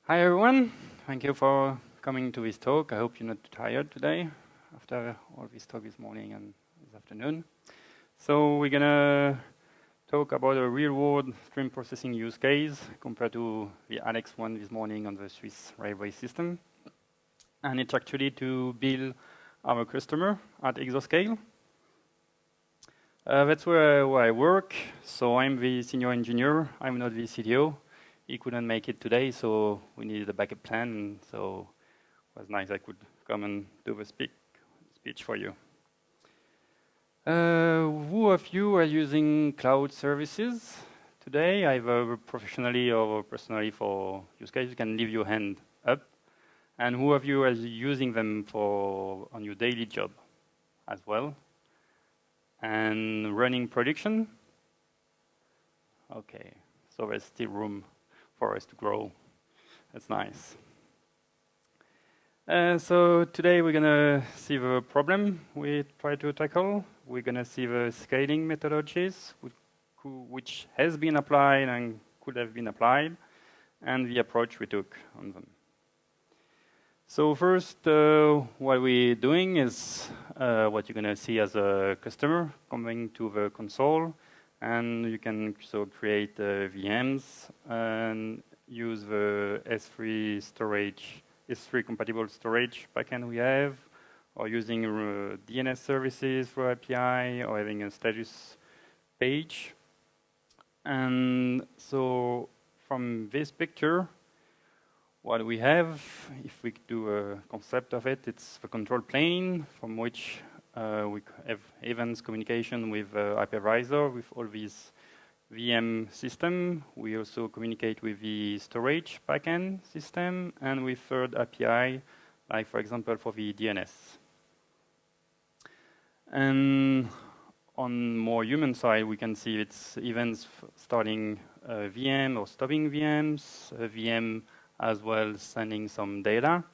Hi everyone, thank you for coming to this talk. I hope you're not too tired today after all this talk this morning and this afternoon. So we're gonna talk about a real-world stream processing use case compared to the Alex one this morning on the Swiss railway system. And it's actually to build our customer at Exoscale. That's where I work. So I'm the senior engineer. I'm not the CTO. He couldn't make it today, so we needed a backup plan. So it was nice I could come and do the speech for you. Who of you are using cloud services today, either professionally or personally for use case? You can leave your hand up. And who of you are using them on your daily job as well? And running production? Okay, so there's still room for us to grow. That's nice. So today we're going to see the problem we try to tackle. We're going to see the scaling methodologies which has been applied and could have been applied, and the approach we took on them. So first, what we're doing is what you're going to see as a customer coming to the console, and you can so create VMs and use the S3 storage, S3 compatible storage backend we have, or using DNS services for API, or having a status page. And so from this picture, what we have, if we do a concept of it, it's the control plane from which we have events communication with hypervisor, with all these VM system. We also communicate with the storage backend system and with third API, like for example for the DNS. And on more human side, we can see it's events starting VM or stopping VMs, VM as well sending some data,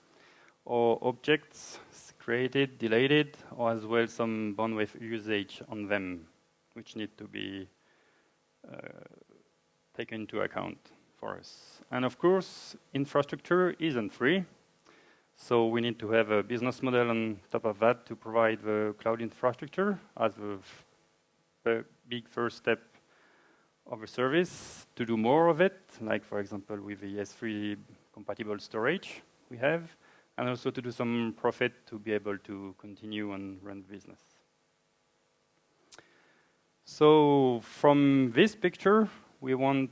or objects created, deleted, or as well some bandwidth usage on them, which need to be taken into account for us. And of course, infrastructure isn't free, so we need to have a business model on top of that to provide the cloud infrastructure as the big first step of a service to do more of it, like for example with the S3 compatible storage we have, and also to do some profit to be able to continue and run the business. So from this picture, we want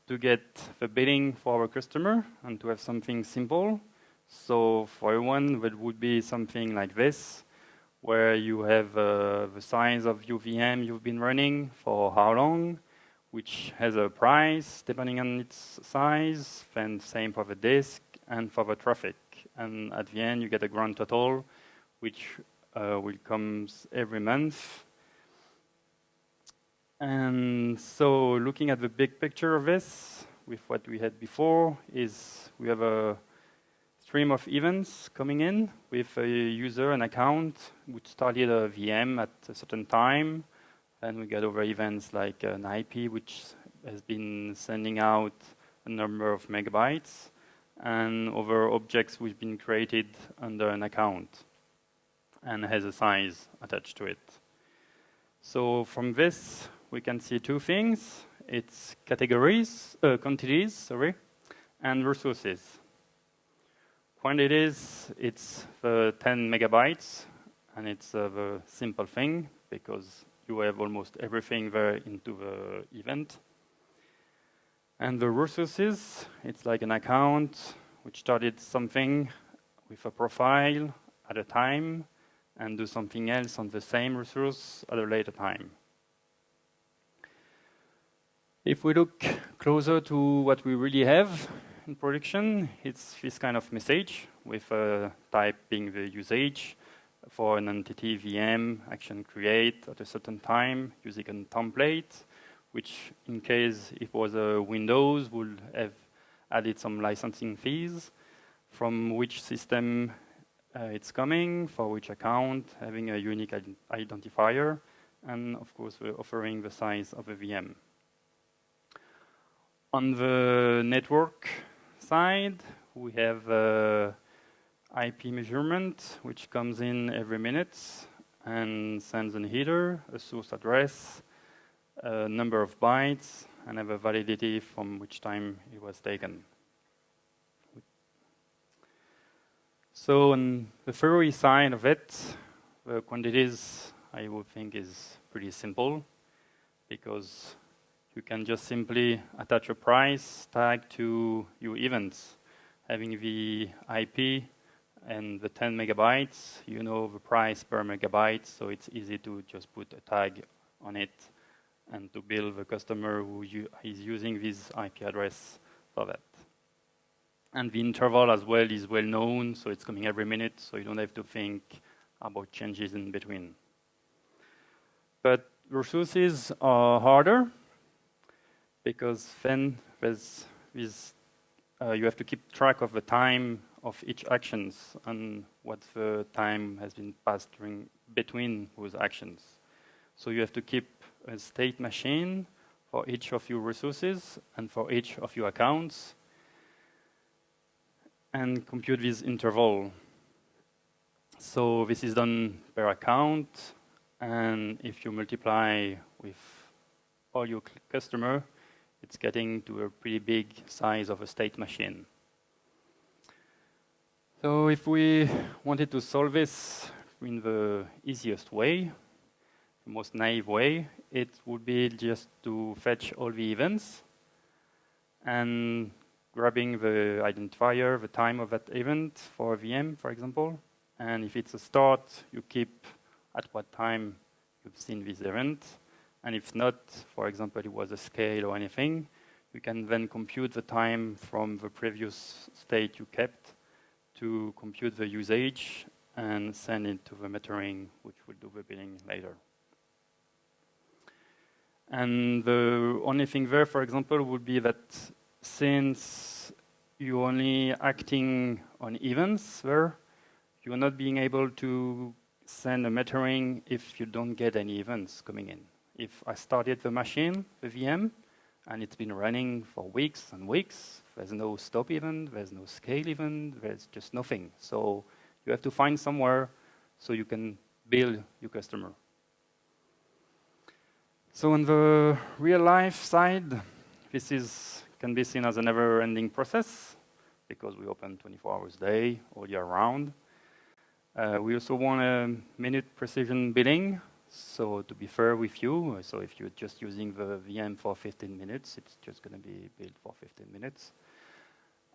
to get the billing for our customer and to have something simple. So for everyone, that would be something like this, where you have the size of your VM you've been running for how long, which has a price depending on its size, then same for the disk and for the traffic. And at the end, you get a grand total, which will come every month. And so looking at the big picture of this, with what we had before, is we have a stream of events coming in with a user, an account, which started a VM at a certain time. Then we get over events like an IP, which has been sending out a number of megabytes, and over objects which have been created under an account and has a size attached to it. So from this, we can see two things. It's categories, quantities, and resources. Quantities, it's the 10 megabytes, and it's the simple thing, because you have almost everything there into the event. And the resources, it's like an account which started something with a profile at a time and do something else on the same resource at a later time. If we look closer to what we really have in production, it's this kind of message with a type being the usage for an entity VM action create at a certain time using a template, which in case it was a Windows would have added some licensing fees from which system it's coming, for which account, having a unique identifier, and of course we're offering the size of a VM. On the network side, we have IP measurement, which comes in every minute and sends an header, a source address, a number of bytes, and have a validity from which time it was taken. So on the theory side of it, the quantities I would think is pretty simple, because you can just simply attach a price tag to your events. Having the IP and the 10 megabytes, you know the price per megabyte, so it's easy to just put a tag on it and to bill the customer who is using this IP address for that. And the interval as well is well known, so it's coming every minute, so you don't have to think about changes in between. But resources are harder, because then there's this, you have to keep track of the time of each actions and what the time has been passed between those actions. So you have to keep a state machine for each of your resources and for each of your accounts and compute this interval. So this is done per account, and if you multiply with all your customers, it's getting to a pretty big size of a state machine. So if we wanted to solve this in the easiest way, the most naive way, it would be just to fetch all the events and grabbing the identifier, the time of that event for a VM, for example. And if it's a start, you keep at what time you've seen this event. And if not, for example, it was a scale or anything, you can then compute the time from the previous state you kept to compute the usage and send it to the metering, which will do the billing later. And the only thing there, for example, would be that since you're only acting on events there, you're not being able to send a metering if you don't get any events coming in. If I started the machine, the VM, and it's been running for weeks and weeks, there's no stop event, there's no scale event, there's just nothing. So you have to find somewhere so you can bill your customer. So on the real life side, this can be seen as a never-ending process because we open 24 hours a day, all year round. We also want a minute precision billing. So to be fair with you, so if you're just using the VM for 15 minutes, it's just going to be billed for 15 minutes.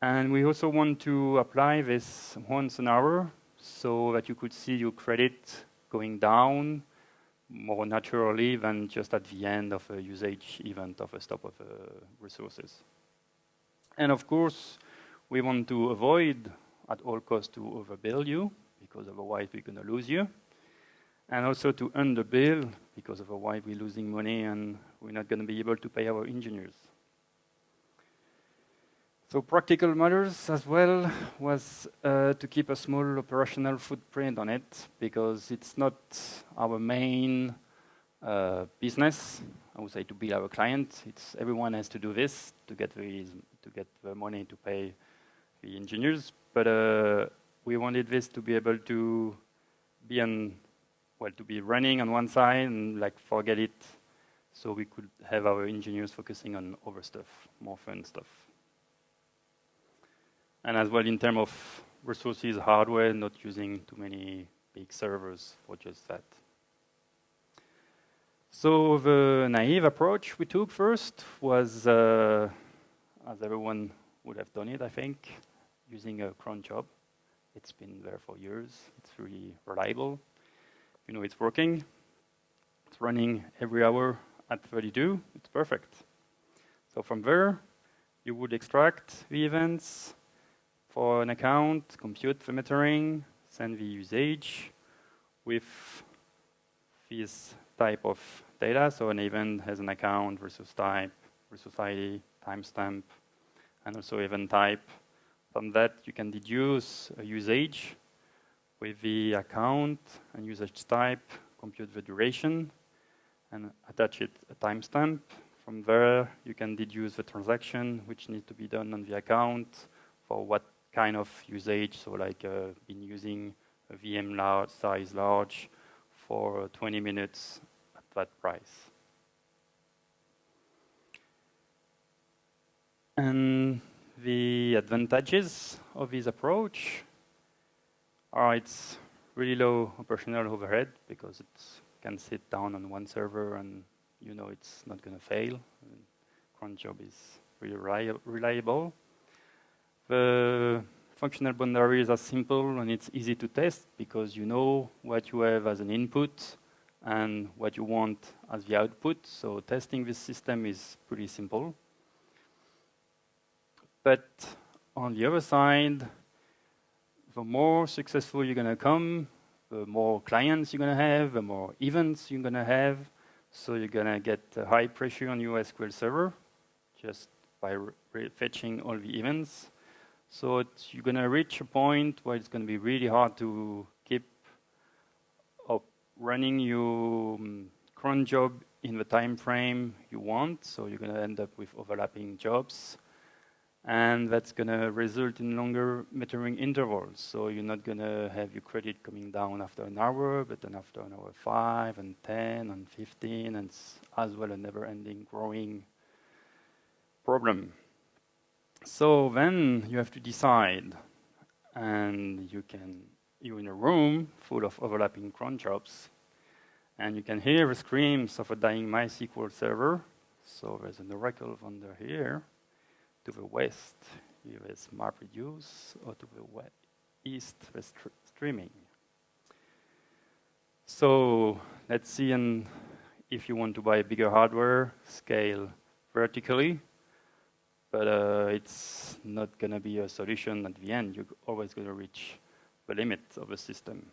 And we also want to apply this once an hour so that you could see your credit going down more naturally than just at the end of a usage event of a stop of resources. And of course, we want to avoid at all costs to overbill you, because otherwise we're going to lose you. And also to underbill, because otherwise we're losing money and we're not going to be able to pay our engineers. So practical matters as well was to keep a small operational footprint on it, because it's not our main business, I would say, to bill our client. It's everyone has to do this to get the money to pay the engineers. But we wanted this to be able to be to be running on one side and forget it, so we could have our engineers focusing on other stuff, more fun stuff. And as well in terms of resources, hardware, not using too many big servers for just that. So the naive approach we took first was, as everyone would have done it, I think, using a cron job. It's been there for years. It's really reliable. You know it's working. It's running every hour at 32. It's perfect. So from there, you would extract the events for an account, compute the metering, send the usage with this type of data. So an event has an account, resource type, resource ID, timestamp, and also event type. From that, you can deduce a usage with the account and usage type, compute the duration, and attach it a timestamp From there, you can deduce the transaction which needs to be done on the account for what kind of usage. So like been using a VM size large for 20 minutes at that price. And the advantages of this approach are it's really low operational overhead because it can sit down on one server and you know it's not going to fail. Cron job is really reliable. The functional boundaries are simple and it's easy to test because you know what you have as an input and what you want as the output. So testing this system is pretty simple. But on the other side, the more successful you're going to come, the more clients you're going to have, the more events you're going to have. So you're going to get high pressure on your SQL server just by fetching all the events. So you're going to reach a point where it's going to be really hard to keep up running your cron job in the time frame you want. So you're going to end up with overlapping jobs. And that's going to result in longer metering intervals. So you're not going to have your credit coming down after an hour, but then after an hour 5 and 10 and 15, and it's as well a never-ending growing problem. So then you have to decide, and you're in a room full of overlapping cron jobs, and you can hear the screams of a dying MySQL server. So there's an Oracle vendor here. To the west, here is MapReduce, or to the east, the streaming. So let's see if you want to buy bigger hardware, scale vertically, but it's not going to be a solution at the end. You're always going to reach the limit of the system.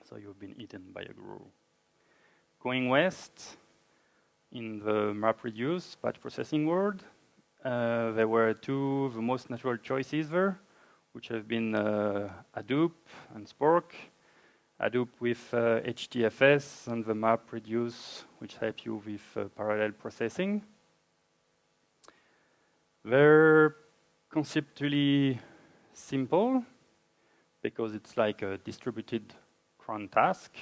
So you've been eaten by a guru. Going west, in the MapReduce batch processing world, there were two of the most natural choices there, which have been Hadoop and Spark. Hadoop with HDFS and the MapReduce, which help you with parallel processing. They're conceptually simple because it's like a distributed cron task.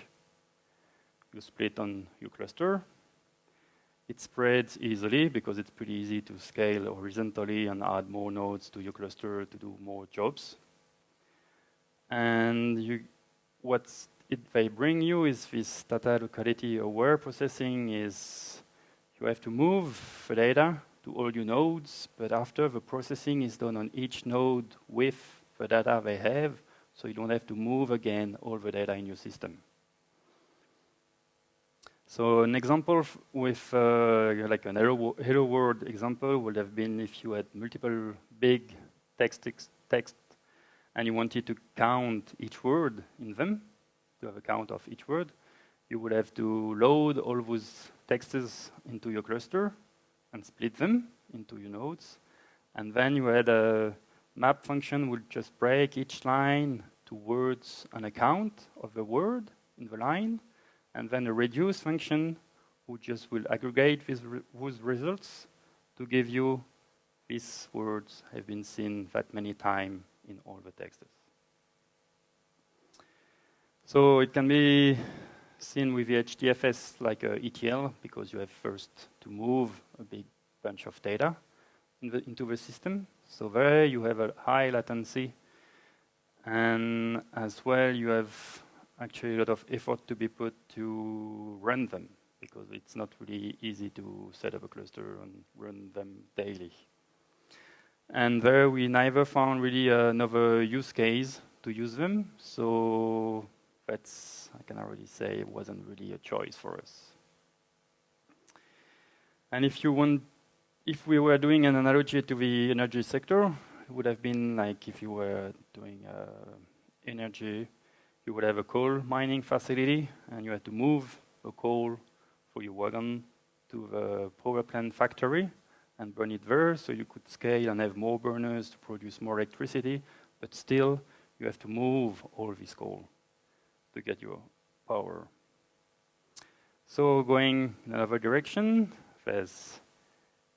You split on your cluster. It spreads easily because it's pretty easy to scale horizontally and add more nodes to your cluster to do more jobs. And what they bring you is this data locality aware processing is you have to move the data to all your nodes, but after the processing is done on each node with the data they have, so you don't have to move again all the data in your system. So an example with like an hello world example would have been if you had multiple big text and you wanted to count each word in them, to have a count of each word, you would have to load all those texts into your cluster and split them into your nodes. And then you had a map function would just break each line to words and a count of the word in the line. And then a reduce function who just will aggregate those results to give you these words have been seen that many times in all the texts. So it can be seen with the HDFS like a ETL because you have first to move a big bunch of data into the system. So there you have a high latency, and as well you have actually a lot of effort to be put to run them because it's not really easy to set up a cluster and run them daily. And there we neither found really another use case to use them, so that's, I can already say, it wasn't really a choice for us. And if we were doing an analogy to the energy sector, it would have been like if you were doing energy, you would have a coal mining facility, and you had to move the coal for your wagon to the power plant factory and burn it there, so you could scale and have more burners to produce more electricity, but still you have to move all this coal to get your power. So going in another direction, there's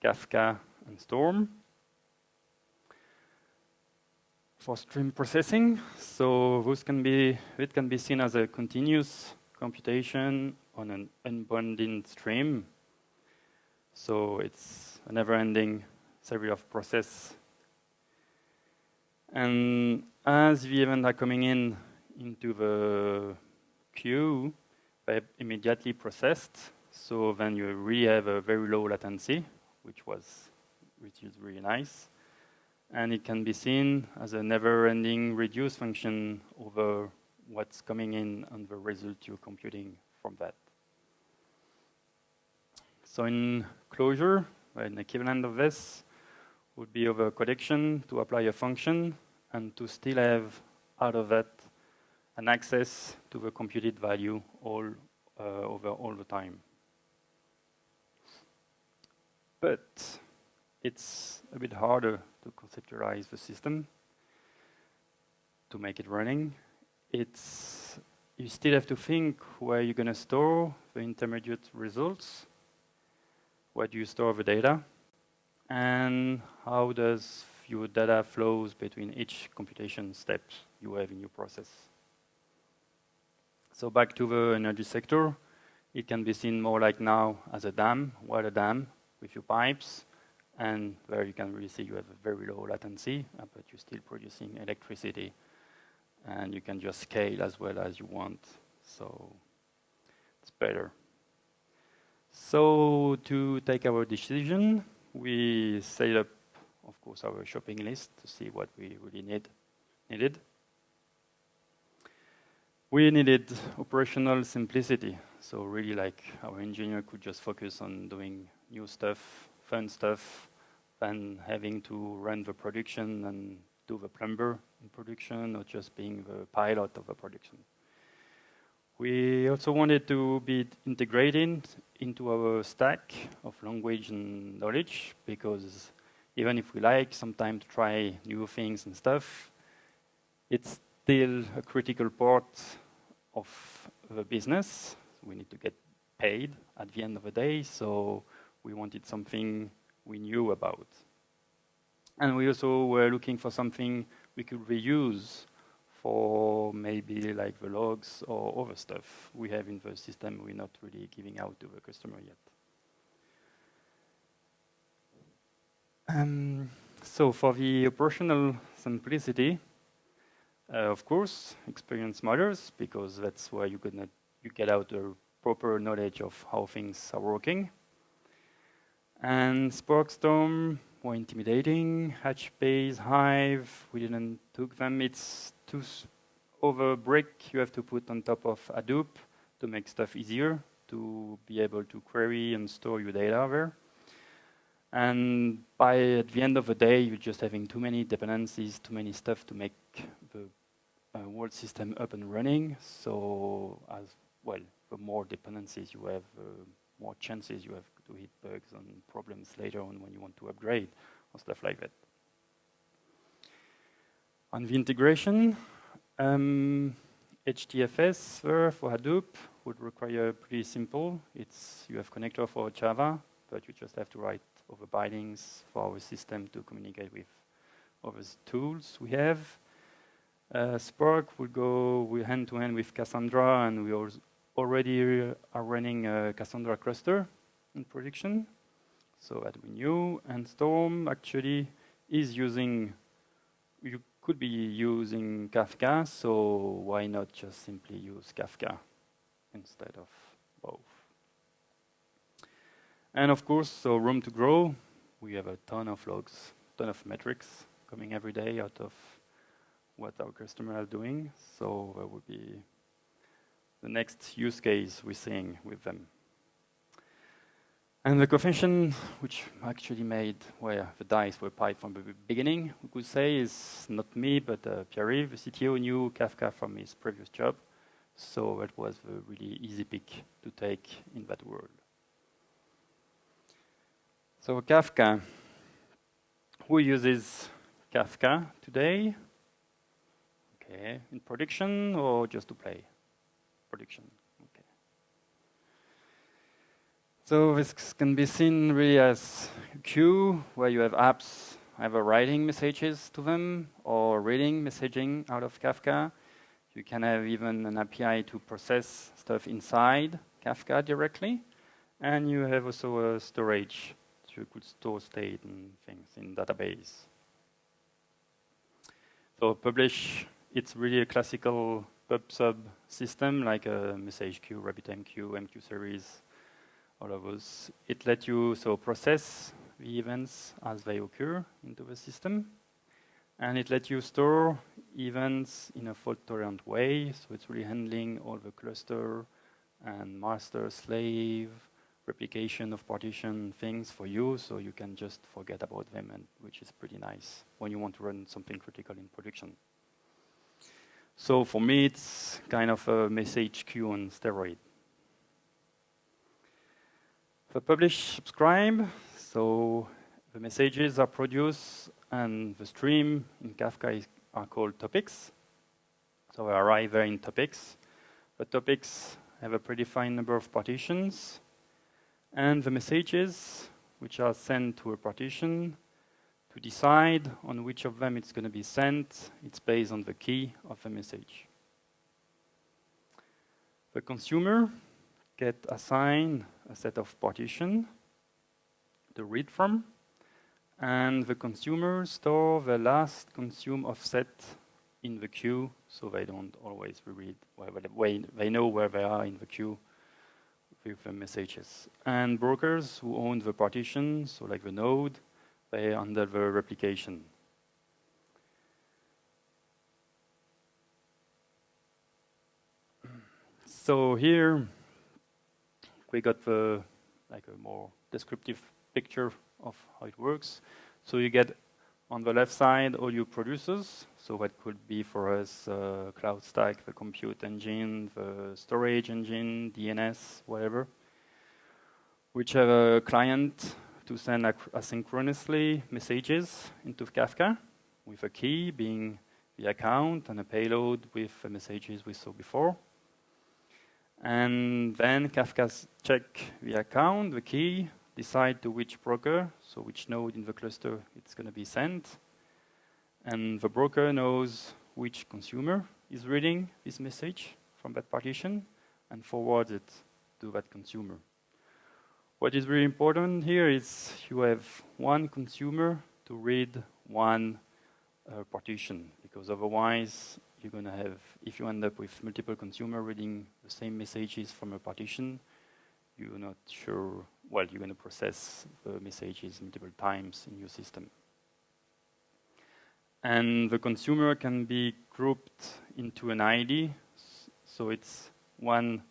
Kafka and Storm. For stream processing, so it can be seen as a continuous computation on an unbounded stream. So it's a never-ending series of process. And as the events are coming into the queue, they're immediately processed. So then you really have a very low latency, which is really nice. And it can be seen as a never-ending reduce function over what's coming in and the result you're computing from that. So in closure, an equivalent of this would be over collection to apply a function and to still have out of that an access to the computed value over all the time. But it's a bit harder to conceptualize the system, to make it running. You still have to think where you're going to store the intermediate results, where do you store the data, and how does your data flows between each computation step you have in your process. So back to the energy sector, it can be seen more like now as a dam, water dam with your pipes, and where you can really see you have a very low latency, but you're still producing electricity, and you can just scale as well as you want. So it's better. So to take our decision, we set up, of course, our shopping list to see what we really needed. We needed operational simplicity. So really, like, our engineer could just focus on doing new stuff, fun stuff, than having to run the production and do the plumber in production, or just being the pilot of the production. We also wanted to be integrated into our stack of language and knowledge, because even if we like sometimes to try new things and stuff, it's still a critical part of the business. We need to get paid at the end of the day, so we wanted something we knew about. And we also were looking for something we could reuse for maybe like the logs or other stuff we have in the system we're not really giving out to the customer yet. So for the operational simplicity, of course, experience matters, because that's where you get out the proper knowledge of how things are working. And Spark Storm, more intimidating. HBase, Hive, we didn't took them. It's too over brick you have to put on top of Hadoop to make stuff easier, to be able to query and store your data there. And at the end of the day, you're just having too many dependencies, too many stuff to make the whole system up and running. So as well, the more dependencies you have, more chances you have to hit bugs and problems later on when you want to upgrade or stuff like that. On the integration, HDFS for Hadoop would require pretty simple. You have connector for Java, but you just have to write over bindings for our system to communicate with other tools we have. Spark will go hand-to-hand with Cassandra, and we already are running a Cassandra cluster in production, so that we knew. And Storm actually is you could be using Kafka, so why not just simply use Kafka instead of both? And of course, so room to grow. We have a ton of logs, ton of metrics coming every day out of what our customers are doing. So that would be the next use case we're seeing with them. And the confession, which actually made where the dice were piped from the beginning, we could say, is not me, but Pierre-Yves, the CTO, knew Kafka from his previous job. So it was a really easy pick to take in that world. So Kafka, who uses Kafka today? Okay, in production or just to play? Production, okay. So this can be seen really as a queue where you have apps either writing messages to them or reading messaging out of Kafka. You can have even an API to process stuff inside Kafka directly. And you have also a storage, so you could store state and things in database. So publish, it's really a classical pub-sub system, like a message queue, RabbitMQ, MQ series, all of those. It lets you process the events as they occur into the system. And it lets you store events in a fault-tolerant way. So it's really handling all the cluster and master, slave, replication of partition things for you, so you can just forget about them, and which is pretty nice when you want to run something critical in production. So for me, it's kind of a message queue on steroid. For publish, subscribe, so the messages are produced and the stream in Kafka are called topics. So they arrive there in topics. The topics have a predefined number of partitions, and the messages, which are sent to a partition, to decide on which of them it's going to be sent, it's based on the key of the message. The consumer get assigned a set of partition to read from, and the consumer store the last consume offset in the queue, so they don't always reread. They know where they are in the queue with the messages. And brokers who own the partition, so like the node, they handle the replication. So here we got the a more descriptive picture of how it works. So you get on the left side all your producers. So what could be for us Cloud Stack, the compute engine, the storage engine, DNS, whatever, which have a client to send asynchronously messages into Kafka with a key being the account and a payload with the messages we saw before. And then Kafka check the account, the key, decide to which broker, so which node in the cluster it's going to be sent. And the broker knows which consumer is reading this message from that partition and forwards it to that consumer. What is really important here is you have one consumer to read one partition, because otherwise you're going to have, if you end up with multiple consumers reading the same messages from a partition, you're not sure, well, you're going to process the messages multiple times in your system. And the consumer can be grouped into an ID, so it's one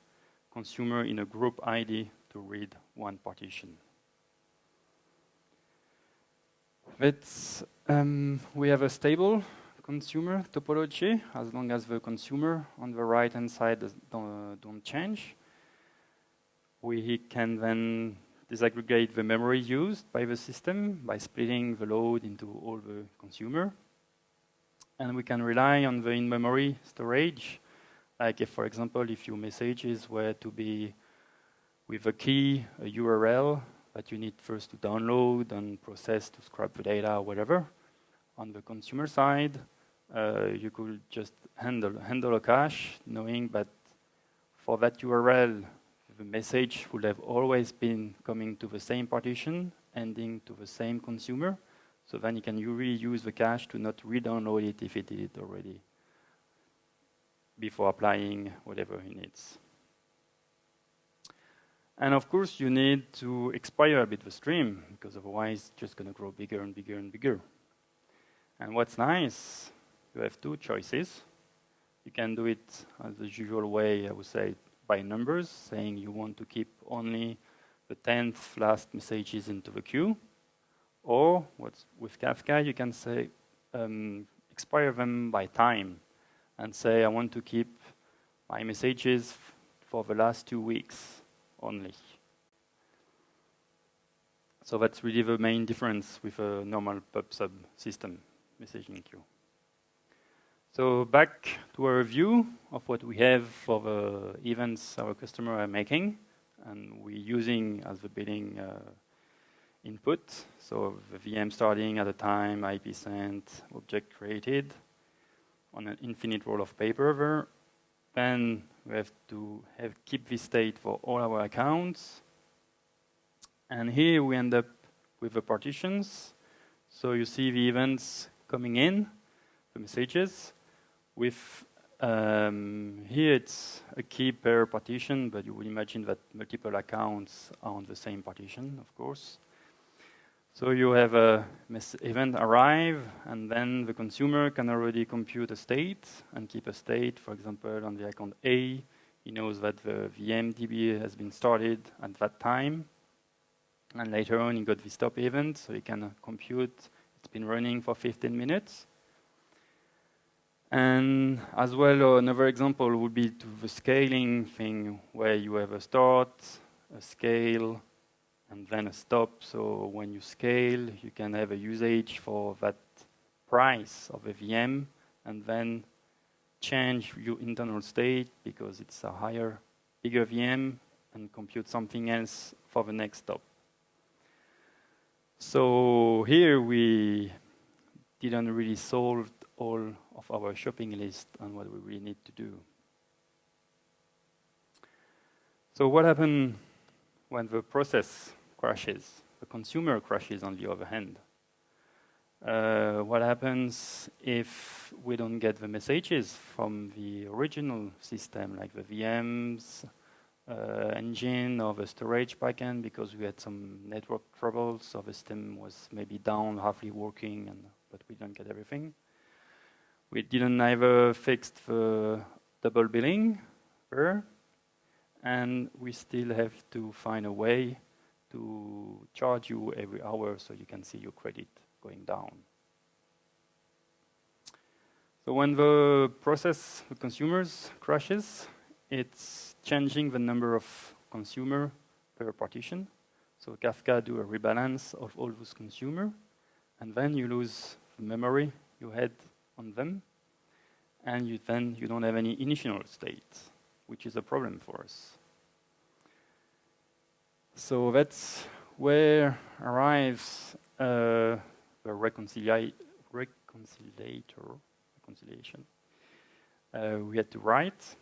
consumer in a group ID to read one partition. We have a stable consumer topology, as long as the consumer on the right-hand side don't change. We can then disaggregate the memory used by the system by splitting the load into all the consumer. And we can rely on the in-memory storage, like if, for example, if your messages were to be with a key, a URL that you need first to download and process to scrub the data or whatever. On the consumer side, you could just handle a cache, knowing that for that URL, the message would have always been coming to the same partition, ending to the same consumer. So then you can really use the cache to not re-download it if it did it already before applying whatever he needs. And of course, you need to expire a bit the stream, because otherwise it's just going to grow bigger and bigger and bigger. And what's nice, you have two choices. You can do it as the usual way, I would say, by numbers, saying you want to keep only the 10th last messages into the queue. Or with Kafka, you can say expire them by time and say I want to keep my messages for the last 2 weeks only. So that's really the main difference with a normal pub/sub system messaging queue. So back to our view of what we have for the events our customers are making and we're using as the billing input. So the VM starting at a time, IP sent, object created on an infinite roll of paper there. Then we have to keep this state for all our accounts. And here we end up with the partitions. So you see the events coming in, the messages. With here it's a key per partition, but you would imagine that multiple accounts are on the same partition, of course. So you have a event arrive, and then the consumer can already compute a state and keep a state. For example, on the account A, he knows that the VMDB has been started at that time. And later on, he got the stop event, so he can compute it's been running for 15 minutes. And as well, another example would be to the scaling thing, where you have a start, a scale, and then a stop. So when you scale, you can have a usage for that price of a VM, and then change your internal state because it's a higher, bigger VM, and compute something else for the next stop. So here we didn't really solve all of our shopping list and what we really need to do. So what happens when the process crashes? The consumer crashes on the other hand. What happens if we don't get the messages from the original system, like the VMs, engine or the storage backend, because we had some network troubles, so the system was maybe down, halfly working, but we don't get everything. We didn't either fix the double billing there, and we still have to find a way to charge you every hour so you can see your credit going down. So when the process, the consumers crashes, it's changing the number of consumer per partition. So Kafka do a rebalance of all those consumer, and then you lose the memory you had on them, and you don't have any initial state, which is a problem for us. So that's where arrives the reconciliation we had to write.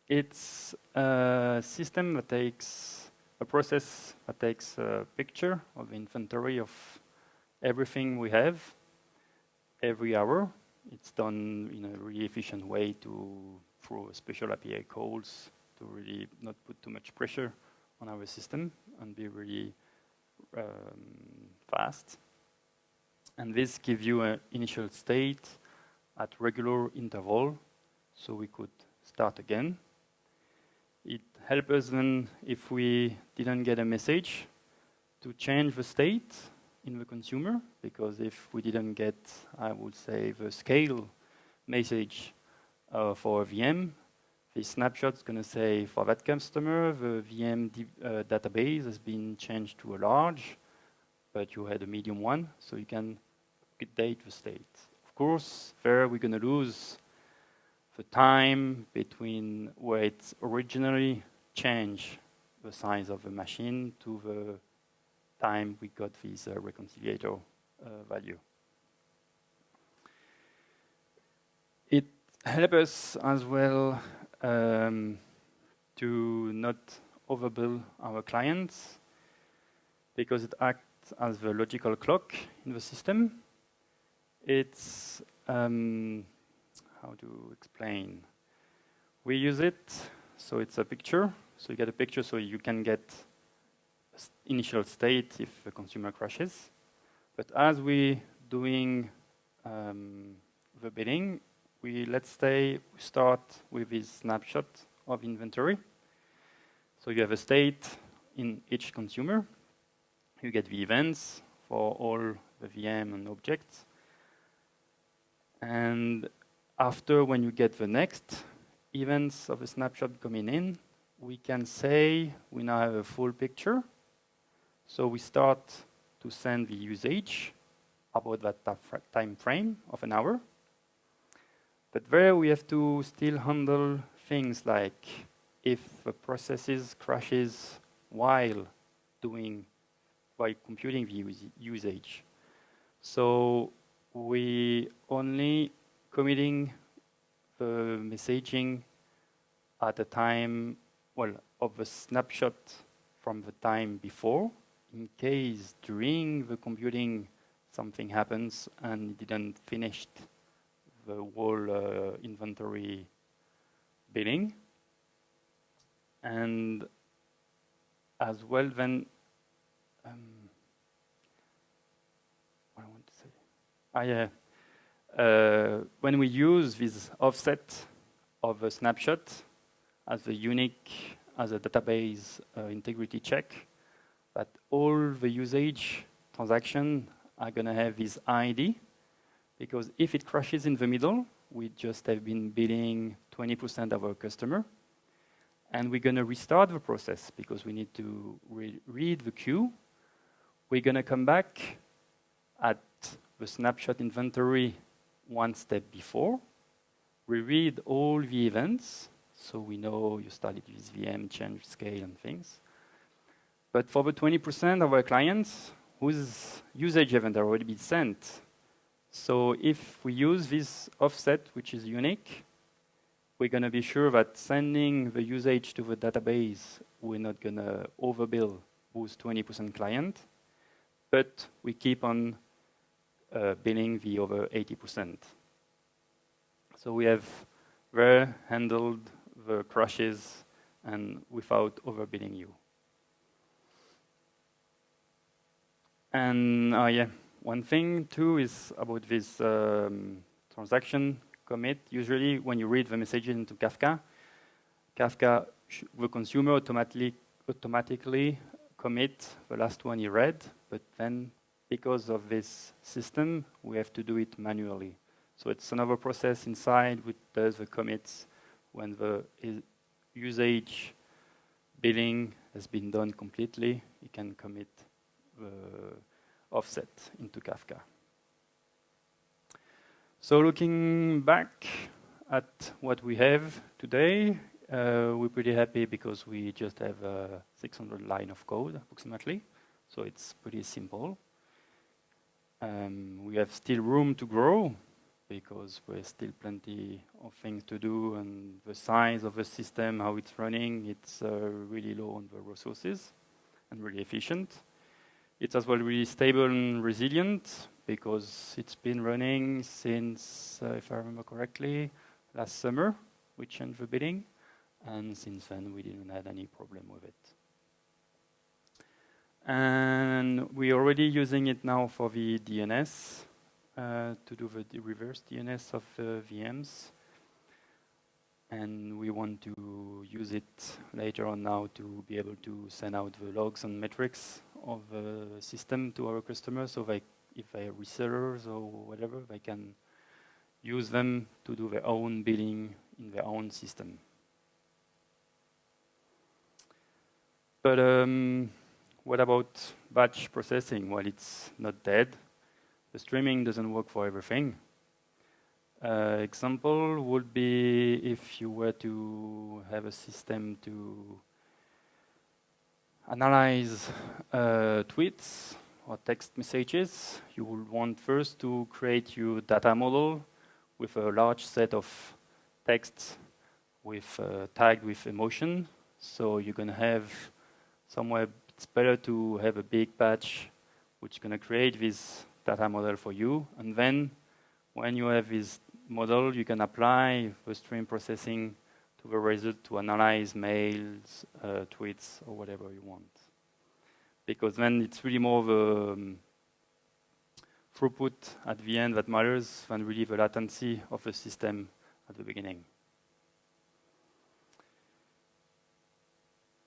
It's a system that takes a process that takes a picture of the inventory of everything we have every hour. It's done in a really efficient way through special API calls to really not put too much pressure on our system and be really fast. And this gives you an initial state at regular interval, so we could start again. It helps us then, if we didn't get a message, to change the state in the consumer, because if we didn't get, I would say, the scale message for a VM, the snapshot's going to say, for that customer, the VM database has been changed to a large, but you had a medium one, so you can update the state. Of course, there we're going to lose the time between where it's originally changed the size of the machine to the time we got this reconciliator value. It helps us as well to not overbill our clients, because it acts as the logical clock in the system. It's how to explain? We use it, so it's a picture. So you get a picture so you can get initial state if the consumer crashes. But as we doing the billing, let's say we start with this snapshot of inventory. So you have a state in each consumer. You get the events for all the VM and objects. And after, when you get the next events of a snapshot coming in, we can say we now have a full picture. So we start to send the usage about that time frame of an hour. But there we have to still handle things like if the processes crashes while computing the usage. So we only committing the messaging at the time, of the snapshot from the time before, in case during the computing something happens and it didn't finish the whole inventory billing. And as well then, what I want to say? When we use this offset of a snapshot as a unique, as a database integrity check, that all the usage transaction are going to have this ID, because if it crashes in the middle, we just have been billing 20% of our customer, and we're going to restart the process because we need to read the queue. We're going to come back at the snapshot inventory one step before. We read all the events, so we know you started with VM, change scale, and things. But for the 20% of our clients whose usage event already been sent, so if we use this offset, which is unique, we're going to be sure that sending the usage to the database, we're not going to overbill those 20% client, but we keep on billing the over 80%. So we have there handled the crashes and without overbilling you. And one thing too is about this transaction commit. Usually when you read the messages into Kafka, the consumer automatically commit the last one he read, but then because of this system, we have to do it manually. So it's another process inside which does the commits when the usage billing has been done completely. You can commit the offset into Kafka. So looking back at what we have today, we're pretty happy because we just have 600 lines of code approximately. So it's pretty simple. We have still room to grow because there's still plenty of things to do, and the size of the system, how it's running, it's really low on the resources and really efficient. It's as well really stable and resilient because it's been running since, if I remember correctly, last summer, we changed the billing, and since then we didn't have any problem with it. And we're already using it now for the DNS, to do the reverse DNS of the VMs. And we want to use it later on now to be able to send out the logs and metrics of the system to our customers. So if they are resellers or whatever, they can use them to do their own billing in their own system. But what about batch processing? Well, it's not dead. The streaming doesn't work for everything. Example would be if you were to have a system to analyze tweets or text messages. You would want first to create your data model with a large set of texts with tagged with emotion. So you're going to have somewhere, it's better to have a big batch which is going to create this data model for you. And then when you have this model, you can apply the stream processing to the result to analyze mails, tweets, or whatever you want. Because then it's really more the throughput at the end that matters than really the latency of the system at the beginning.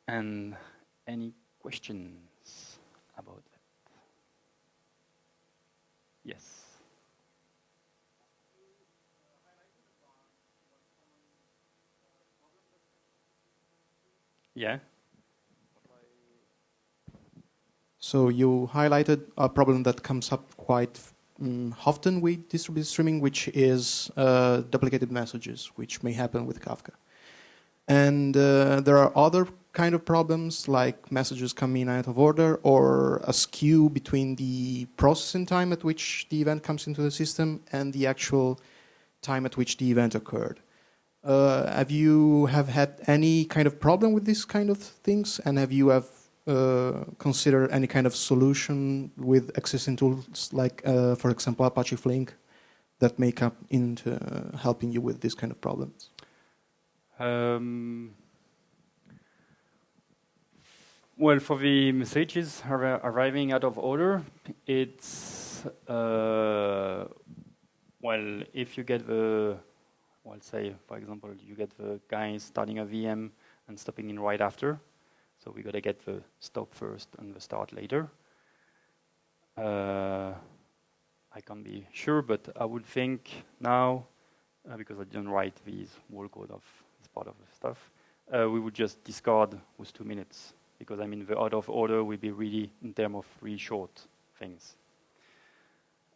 And any questions about that? Yes. Yeah. So you highlighted a problem that comes up quite often with distributed streaming, which is duplicated messages, which may happen with Kafka. And there are other kind of problems like messages coming out of order or a skew between the processing time at which the event comes into the system and the actual time at which the event occurred. Have you had any kind of problem with this kind of things, and have you considered any kind of solution with existing tools like, for example, Apache Flink that may come into helping you with this kind of problems? Well, for the messages arriving out of order, it's well, if you get the, well, say, for example, you get the guy starting a VM and stopping in right after, so we got to get the stop first and the start later. I can't be sure, but I would think now, because I didn't write these whole code of this part of the stuff, we would just discard those 2 minutes. Because I mean, the out of order will be really in terms of really short things.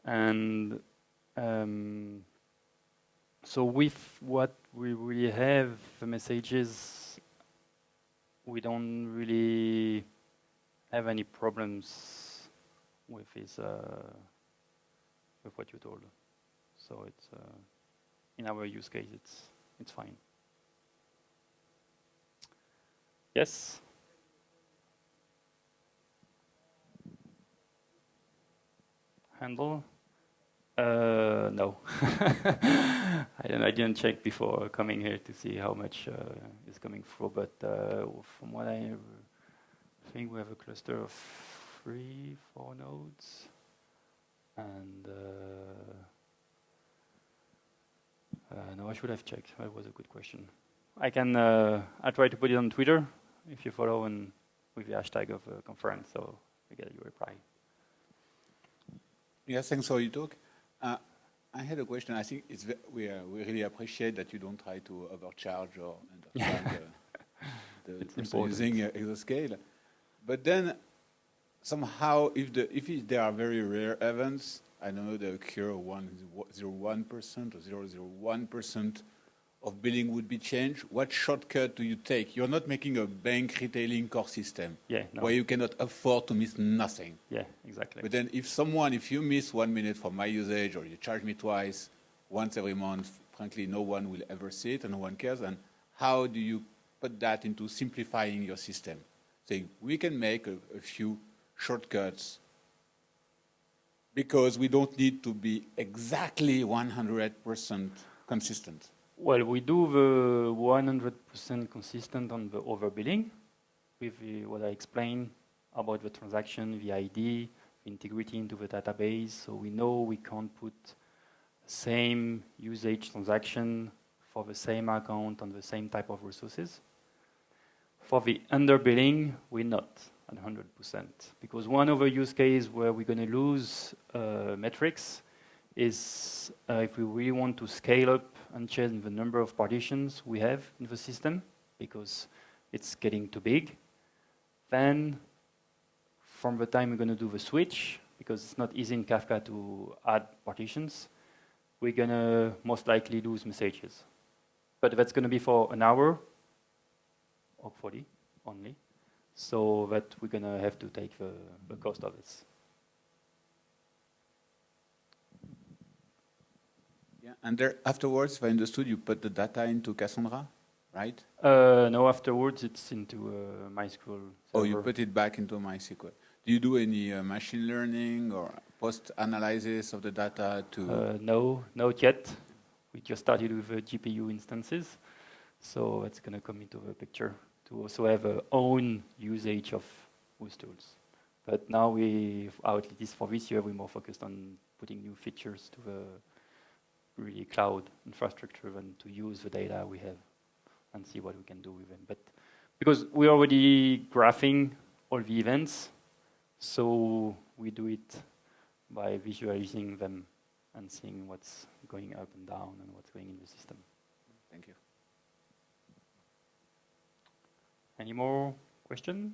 And so with what we really have, the messages, we don't really have any problems with this, with what you told. So it's in our use case, it's fine. Yes. Handle? No. I didn't check before coming here to see how much is coming through, but from what I think we have a cluster of 3, 4 nodes, and no, I should have checked. That was a good question. I can I try to put it on Twitter if you follow and with the hashtag of the conference, so you get your reply. Yes, thanks for your talk. I had a question. I think we really appreciate that you don't try to overcharge or understand the person using Exoscale. But then somehow, if there are very rare events, I don't know, the occur 0.01% or 0.01% of billing would be changed, what shortcut do you take? You're not making a bank retailing core system where you cannot afford to miss nothing. Yeah, exactly. But then if you miss 1 minute from my usage or you charge me twice, once every month, frankly, no one will ever see it and no one cares. And how do you put that into simplifying your system? Saying we can make a few shortcuts because we don't need to be exactly 100% consistent. Well, we do the 100% consistent on the overbilling with what I explained about the transaction, the ID, the integrity into the database. So we know we can't put same usage transaction for the same account on the same type of resources. For the underbilling, we're not at 100%. Because one of the use cases where we're going to lose metrics is if we really want to scale up and change the number of partitions we have in the system, because it's getting too big, then from the time we're going to do the switch, because it's not easy in Kafka to add partitions, we're going to most likely lose messages. But that's going to be for an hour, hopefully, only. So that we're going to have to take the cost of this. Yeah, and there, afterwards, if I understood, you put the data into Cassandra, right? No, afterwards it's into MySQL server. Oh, you put it back into MySQL. Do you do any machine learning or post-analysis of the data to... No, not yet. We just started with GPU instances. So that's going to come into the picture to also have our own usage of those tools. But now at least for this year, we're more focused on putting new features to the really cloud infrastructure and to use the data we have and see what we can do with them. But because we're already graphing all the events, so we do it by visualizing them and seeing what's going up and down and what's going in the system. Thank you. Any more questions?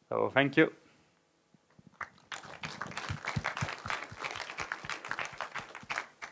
So thank you.